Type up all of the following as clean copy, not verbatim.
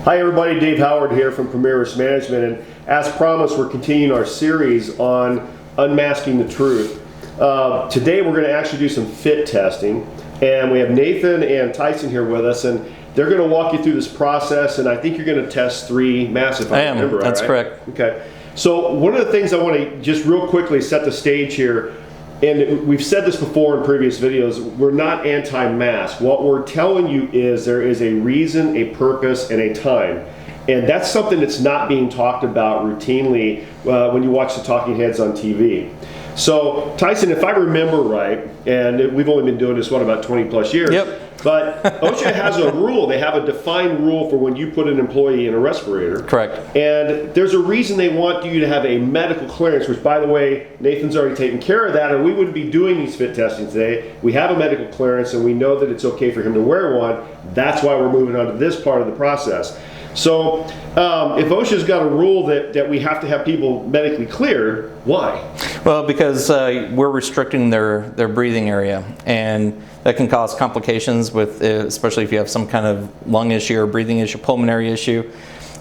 Hi everybody, Dave Howard here from Premier Risk Management, and as promised, we're continuing our series on unmasking the truth. Today we're going to actually do some fit testing, and we have Nathan and Tyson here with us, and they're going to walk you through this process, and I think you're going to test 3 masks, if I remember right. That's correct. Okay. So one of the things I want to just real quickly set the stage here, and we've said this before in previous videos, we're not anti-mask. What we're telling you is there is a reason, a purpose, and a time. And that's something that's not being talked about routinely when you watch the talking heads on TV. So Tyson, if I remember right, and we've only been doing this, about 20 plus years. Yep. But OSHA has a rule. They have a defined rule for when you put an employee in a respirator. Correct. And there's a reason they want you to have a medical clearance, which, by the way, Nathan's already taken care of that, or we wouldn't be doing these fit testing today. We have a medical clearance, and we know that it's okay for him to wear one. That's why we're moving on to this part of the process. So if OSHA's got a rule that we have to have people medically cleared, why? Well, because we're restricting their breathing area, and that can cause complications with, especially if you have some kind of lung issue or breathing issue, pulmonary issue.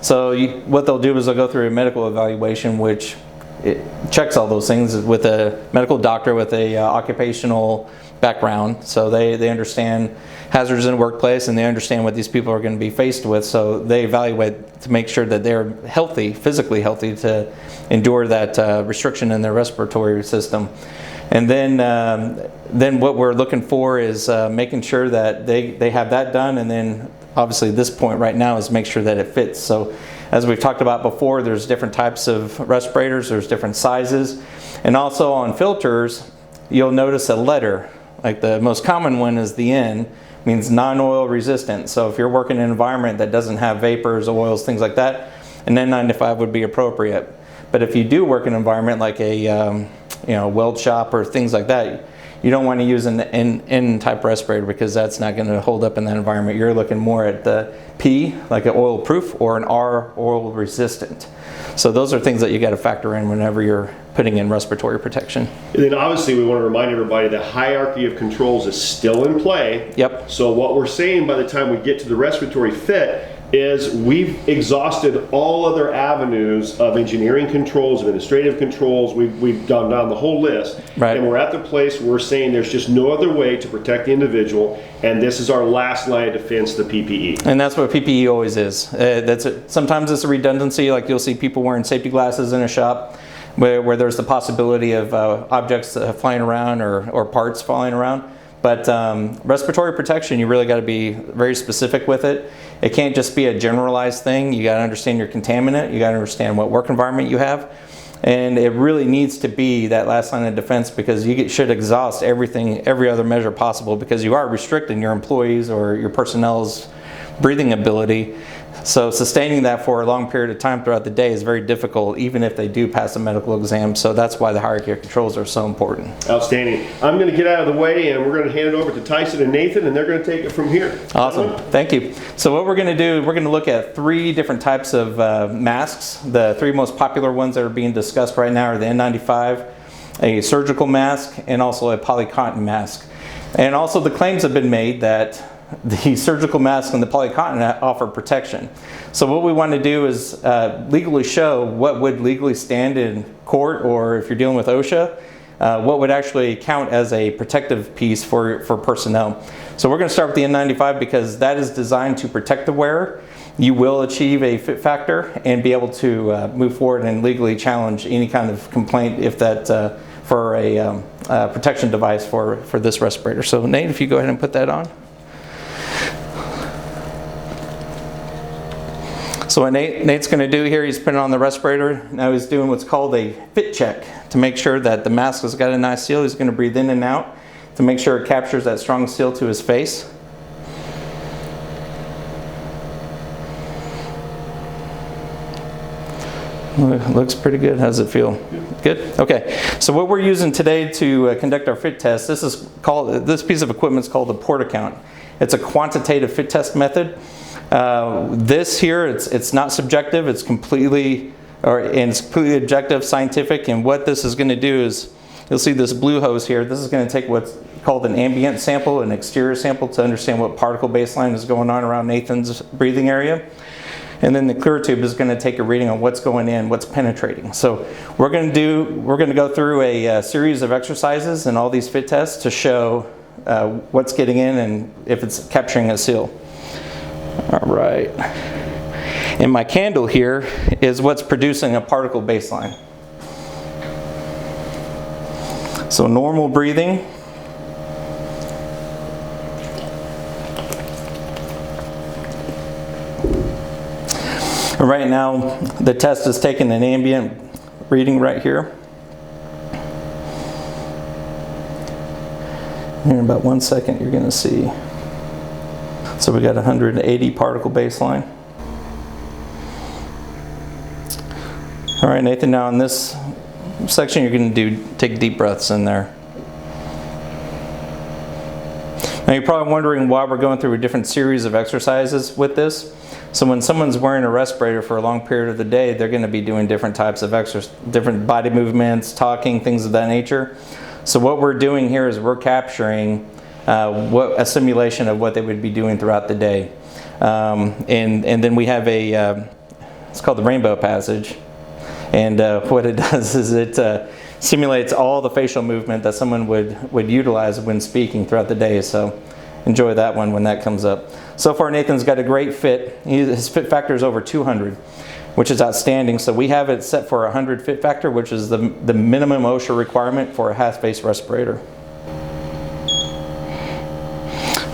So what they'll do is they'll go through a medical evaluation, which it checks all those things with a medical doctor with a occupational background, so they understand hazards in the workplace and they understand what these people are going to be faced with, so they evaluate to make sure that they're healthy, physically healthy, to endure that restriction in their respiratory system. And then what we're looking for is making sure that they have that done, and then obviously this point right now is make sure that it fits. So as we've talked about before, there's different types of respirators, there's different sizes, and also on filters you'll notice a letter. Like the most common one is the N, means non-oil resistant. So if you're working in an environment that doesn't have vapors, oils, things like that, an N95 would be appropriate. But if you do work in an environment like a weld shop or things like that, you don't want to use an N-type respirator because that's not going to hold up in that environment. You're looking more at the P, like an oil proof, or an R, oil resistant. So those are things that you got to factor in whenever you're putting in respiratory protection. And then obviously we want to remind everybody the hierarchy of controls is still in play. Yep. So what we're saying by the time we get to the respiratory fit is we've exhausted all other avenues of engineering controls, administrative controls. We've gone down the whole list. Right. And we're at the place where we're saying there's just no other way to protect the individual, and this is our last line of defense, the PPE. And that's what PPE always is. Sometimes it's a redundancy, like you'll see people wearing safety glasses in a shop where there's the possibility of objects flying around or parts falling around. But respiratory protection, you really got to be very specific with it. It can't just be a generalized thing. You got to understand your contaminant. You got to understand what work environment you have. And it really needs to be that last line of defense, because you should exhaust every other measure possible, because you are restricting your employees or your personnel's breathing ability. So sustaining that for a long period of time throughout the day is very difficult, even if they do pass a medical exam. So that's why the hierarchy of controls are so important. Outstanding. I'm going to get out of the way, and we're going to hand it over to Tyson and Nathan, and they're going to take it from here. Awesome. Thank you. So what we're going to do, we're going to look at 3 different types of masks. The 3 most popular ones that are being discussed right now are the N95, a surgical mask, and also a polycotton mask. And also the claims have been made that the surgical mask and the polycotton offer protection. So what we want to do is legally show what would legally stand in court, or if you're dealing with OSHA, what would actually count as a protective piece for personnel. So we're going to start with the N95 because that is designed to protect the wearer. You will achieve a fit factor and be able to move forward and legally challenge any kind of complaint if that for a protection device for this respirator. So Nate, if you go ahead and put that on. So what Nate's going to do here, he's putting on the respirator. Now he's doing what's called a fit check to make sure that the mask has got a nice seal. He's going to breathe in and out to make sure it captures that strong seal to his face. Looks pretty good. How does it feel? Good? Okay. So what we're using today to conduct our fit test, this piece of equipment is called the port account. It's a quantitative fit test method. This here, it's not subjective, it's completely objective, scientific, and what this is going to do is, you'll see this blue hose here, this is going to take what's called an ambient sample, an exterior sample, to understand what particle baseline is going on around Nathan's breathing area. and then the clear tube is going to take a reading on what's going in, what's penetrating. So we're going to go through a series of exercises and all these fit tests to show what's getting in and if it's capturing a seal. All right. And my candle here is what's producing a particle baseline. So normal breathing. Right now, the test is taking an ambient reading right here. Here in about 1 second, you're going to see. So we got 180 particle baseline. All right, Nathan, now in this section, you're going to take deep breaths in there. Now you're probably wondering why we're going through a different series of exercises with this. So when someone's wearing a respirator for a long period of the day, they're going to be doing different types of exercise, different body movements, talking, things of that nature. So what we're doing here is we're capturing a simulation of what they would be doing throughout the day. And then we have it's called the rainbow passage. And what it does is it simulates all the facial movement that someone would utilize when speaking throughout the day. So enjoy that one when that comes up. So far, Nathan's got a great fit. His fit factor is over 200, which is outstanding. So we have it set for 100 fit factor, which is the minimum OSHA requirement for a half-face respirator.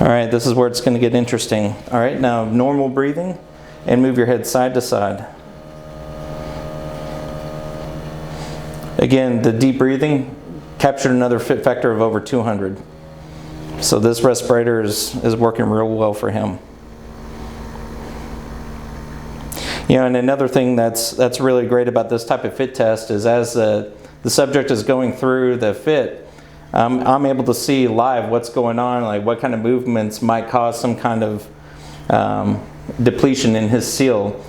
All right, this is where it's going to get interesting. All right, now normal breathing, and move your head side to side. Again, the deep breathing captured another fit factor of over 200. So this respirator is working real well for him. You know, and another thing that's really great about this type of fit test is as the subject is going through the fit, I'm able to see live what's going on, like what kind of movements might cause some kind of depletion in his seal.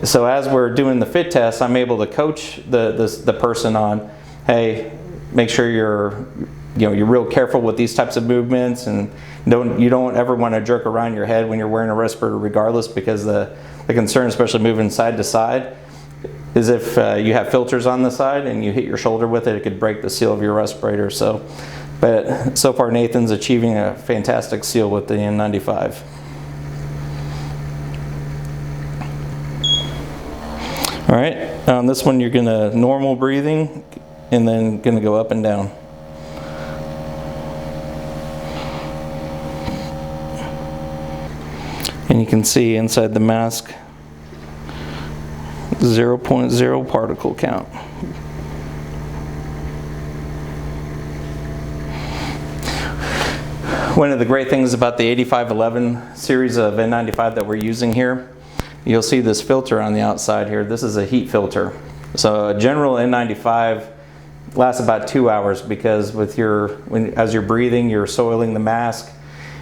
So as we're doing the fit test, I'm able to coach the person on, hey, make sure you're real careful with these types of movements, and you don't ever want to jerk around your head when you're wearing a respirator regardless, because the concern, especially moving side to side, is if you have filters on the side and you hit your shoulder with it, it could break the seal of your respirator. But so far Nathan's achieving a fantastic seal with the N95. All right, on this one you're going to normal breathing and then going to go up and down. And you can see inside the mask 0.0 particle count. One of the great things about the 8511 series of N95 that we're using here, you'll see this filter on the outside here. This is a heat filter. So a general N95 lasts about 2 hours because as you're breathing, you're soiling the mask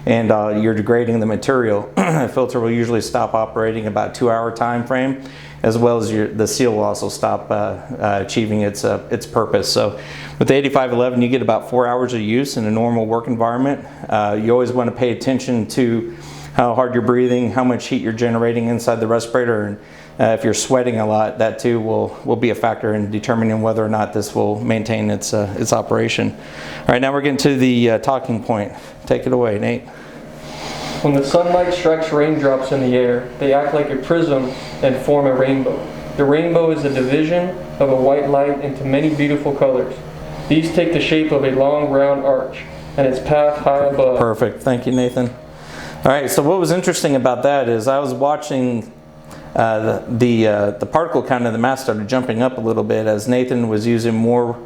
and you're degrading the material. A filter will usually stop operating about 2 hour time frame, as well as the seal will also stop achieving its purpose. So with the 8511, you get about 4 hours of use in a normal work environment. You always want to pay attention to how hard you're breathing, how much heat you're generating inside the respirator, and if you're sweating a lot, that too will be a factor in determining whether or not this will maintain its operation. All right, now we're getting to the talking point. Take it away, Nate. When the sunlight strikes raindrops in the air, they act like a prism and form a rainbow. The rainbow is a division of a white light into many beautiful colors. These take the shape of a long round arch and its path high above. Perfect. Thank you, Nathan. All right, so what was interesting about that is I was watching the particle count of the mask started jumping up a little bit as Nathan was using more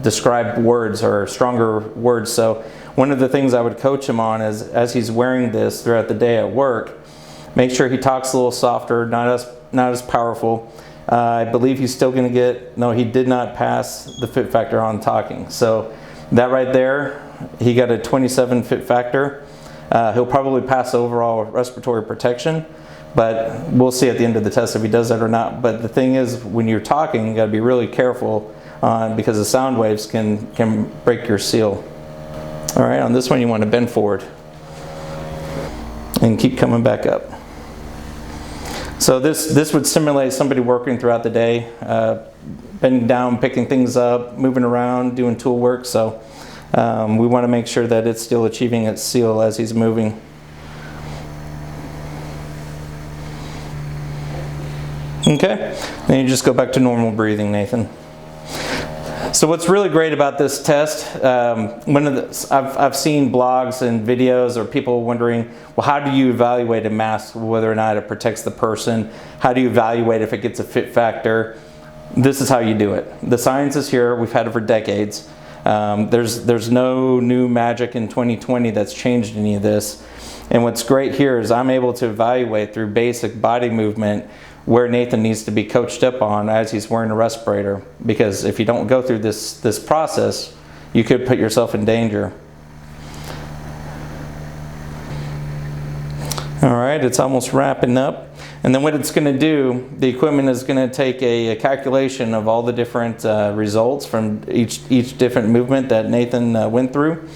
described words or stronger words. So one of the things I would coach him on is, as he's wearing this throughout the day at work, make sure he talks a little softer, not as powerful. I believe he's still going to he did not pass the fit factor on talking. So that right there, he got a 27 fit factor. He'll probably pass overall respiratory protection, but we'll see at the end of the test if he does that or not. But the thing is, when you're talking, you got to be really careful because the sound waves can break your seal. All right, on this one you want to bend forward and keep coming back up. So this would simulate somebody working throughout the day, bending down, picking things up, moving around, doing tool work. So we want to make sure that it's still achieving its seal as he's moving. Okay, then you just go back to normal breathing, Nathan. So what's really great about this test, I've seen blogs and videos or people wondering, well, how do you evaluate a mask, whether or not it protects the person? How do you evaluate if it gets a fit factor? This is how you do it. The science is here. We've had it for decades. There's no new magic in 2020 that's changed any of this. And what's great here is I'm able to evaluate through basic body movement where Nathan needs to be coached up on as he's wearing a respirator. Because if you don't go through this process, you could put yourself in danger. All right, it's almost wrapping up. And then what it's going to do, the equipment is going to take a calculation of all the different results from each different movement that Nathan went through.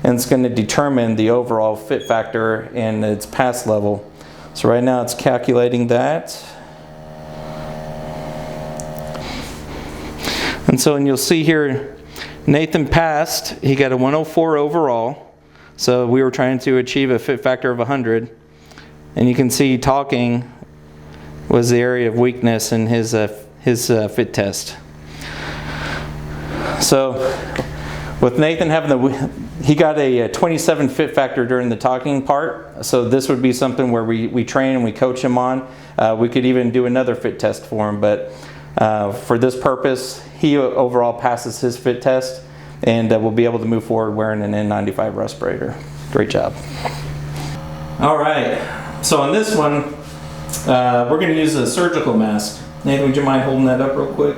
And it's going to determine the overall fit factor and its pass level. So right now it's calculating that. And so, and you'll see here, Nathan passed. He got a 104 overall. So we were trying to achieve a fit factor of 100. And you can see talking was the area of weakness in his fit test. So with Nathan having he got a 27 fit factor during the talking part. So this would be something where we train and we coach him on. We could even do another fit test for him, but for this purpose, he overall passes his fit test, and we'll be able to move forward wearing an N95 respirator. Great job. All right, so on this one, we're going to use a surgical mask. Nathan, would you mind holding that up real quick?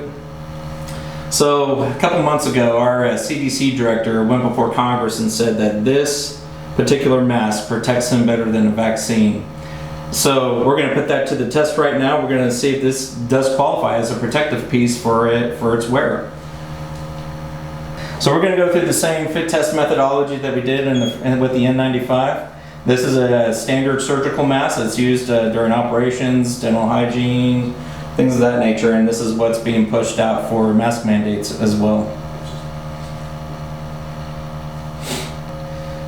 So a couple months ago, our CDC director went before Congress and said that this particular mask protects him better than a vaccine. So we're going to put that to the test right now. We're going to see if this does qualify as a protective piece for its wearer. So we're going to go through the same fit test methodology that we did with the N95. This is a standard surgical mask that's used during operations, dental hygiene, things of that nature, and this is what's being pushed out for mask mandates as well.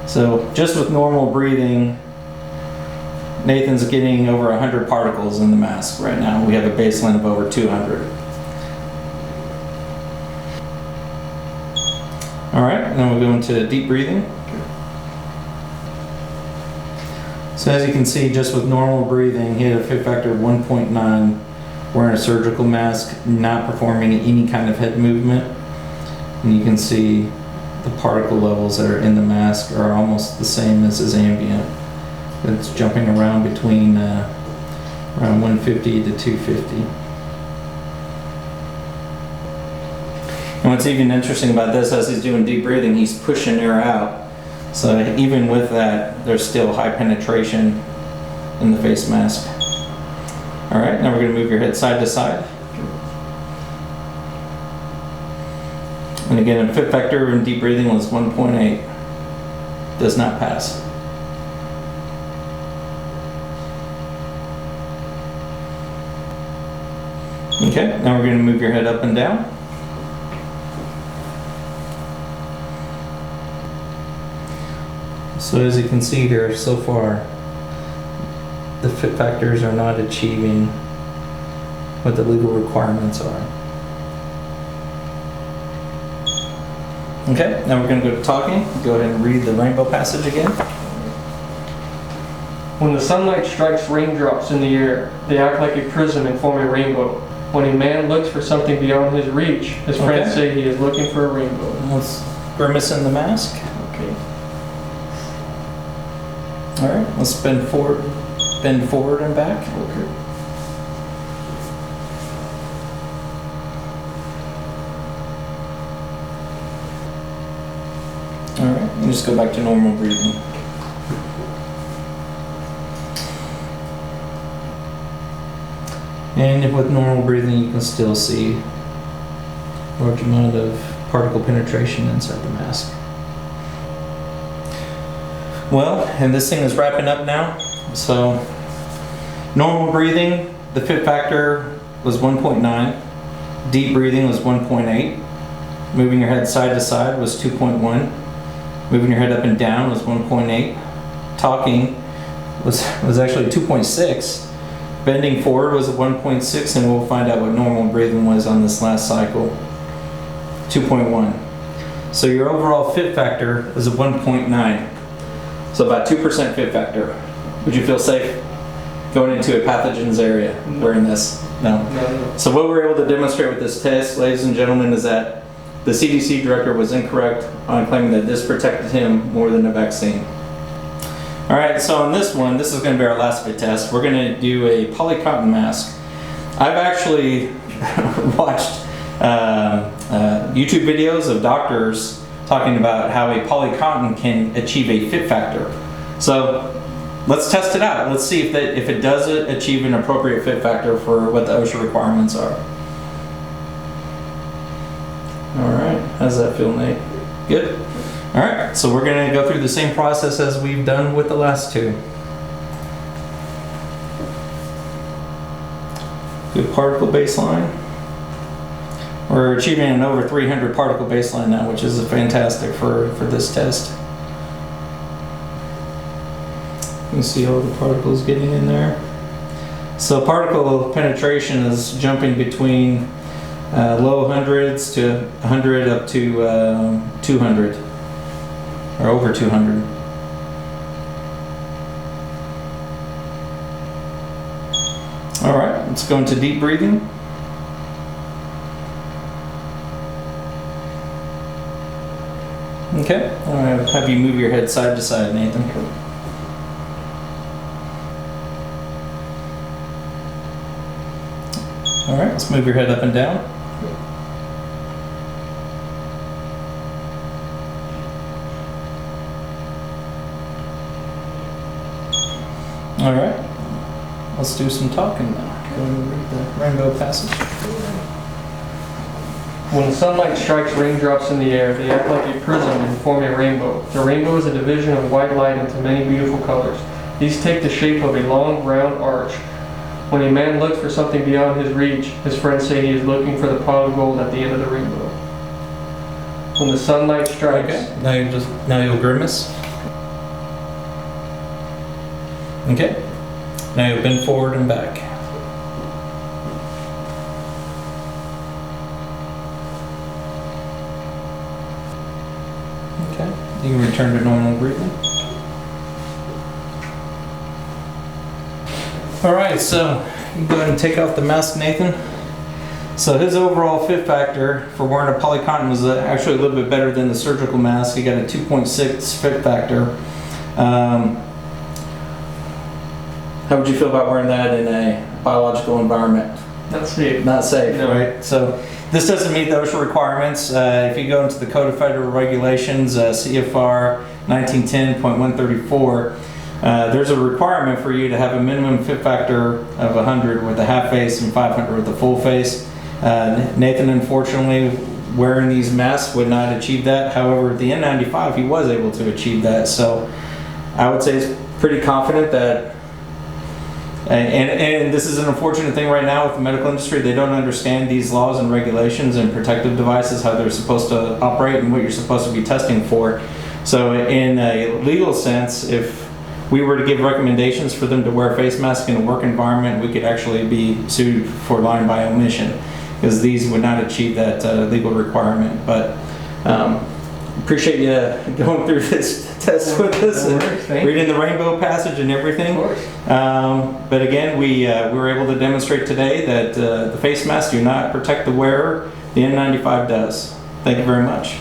So just with normal breathing, Nathan's getting over 100 particles in the mask right now. We have a baseline of over 200. All right, then we'll go into deep breathing. So as you can see, just with normal breathing, he had a fit factor of 1.9, wearing a surgical mask, not performing any kind of head movement. And you can see the particle levels that are in the mask are almost the same as his ambient. It's jumping around between around 150 to 250. And what's even interesting about this, as he's doing deep breathing, he's pushing air out. So even with that, there's still high penetration in the face mask. All right, now we're going to move your head side to side. And again, a fit factor in deep breathing was 1.8. Does not pass. Okay, now we're going to move your head up and down. So as you can see here, so far, the fit factors are not achieving what the legal requirements are. Okay, now we're going to go to talking. Go ahead and read the rainbow passage again. When the sunlight strikes raindrops in the air, they act like a prism and form a rainbow. When a man looks for something beyond his reach, his friends say he is looking for a rainbow. Let's grimace in the mask. Okay. All right, let's bend forward and back. Okay. All right, and just go back to normal breathing. And with normal breathing, you can still see a large amount of particle penetration inside the mask. Well, and this thing is wrapping up now. So normal breathing, the fit factor was 1.9. Deep breathing was 1.8. Moving your head side to side was 2.1. Moving your head up and down was 1.8. Talking was actually 2.6. Bending forward was 1.6, and we'll find out what normal breathing was on this last cycle. 2.1. So your overall fit factor is a 1.9. So about 2% fit factor. Would you feel safe going into a pathogen's area wearing this? No. So what we're able to demonstrate with this test, ladies and gentlemen, is that the CDC director was incorrect on claiming that this protected him more than a vaccine. All right, so on this one, this is going to be our last fit test. We're going to do a Polycotton mask. I've actually watched YouTube videos of doctors talking about how a Polycotton can achieve a fit factor. So let's test it out. Let's see if it does achieve an appropriate fit factor for what the OSHA requirements are. All right, how's that feel, Nate? Good? All right, so we're gonna go through the same process as we've done with the last two. Good particle baseline. We're achieving an over 300 particle baseline now, which is fantastic for this test. You can see all the particles getting in there. So particle penetration is jumping between low hundreds to 100 up to 200 or over 200. All right, let's go into deep breathing. Okay, I'm going to have you move your head side to side, Nathan. All right, let's move your head up and down. All right, let's do some talking now. Go and read the rainbow passage. When the sunlight strikes raindrops in the air, they act like a prism and form a rainbow. The rainbow is a division of white light into many beautiful colors. These take the shape of a long, round arch. When a man looks for something beyond his reach, his friends say he is looking for the pot of gold at the end of the rainbow. When the sunlight strikes... Okay, now you'll grimace. Okay, now you'll bend forward and back. Okay, you can return to normal breathing. All right, so you go ahead and take off the mask, Nathan. So his overall fit factor for wearing a Polycotton was actually a little bit better than the surgical mask. He got a 2.6 fit factor. How would you feel about wearing that in a biological environment? Not safe. Not safe, No. right? So this doesn't meet the OSHA requirements. If you go into the Code of Federal Regulations, CFR 1910.134, there's a requirement for you to have a minimum fit factor of 100 with a half face and 500 with a full face. Nathan, unfortunately, wearing these masks would not achieve that. However, the N95, he was able to achieve that. So I would say it's pretty confident that, and this is an unfortunate thing right now with the medical industry. They don't understand these laws and regulations and protective devices, how they're supposed to operate and what you're supposed to be testing for. So in a legal sense, if we were to give recommendations for them to wear a face mask in a work environment, we could actually be sued for lying by omission, because these would not achieve that legal requirement. But appreciate you going through this test with us and reading the rainbow passage and everything. Of course. But again, we were able to demonstrate today that the face masks do not protect the wearer. The N95 does. Thank you very much.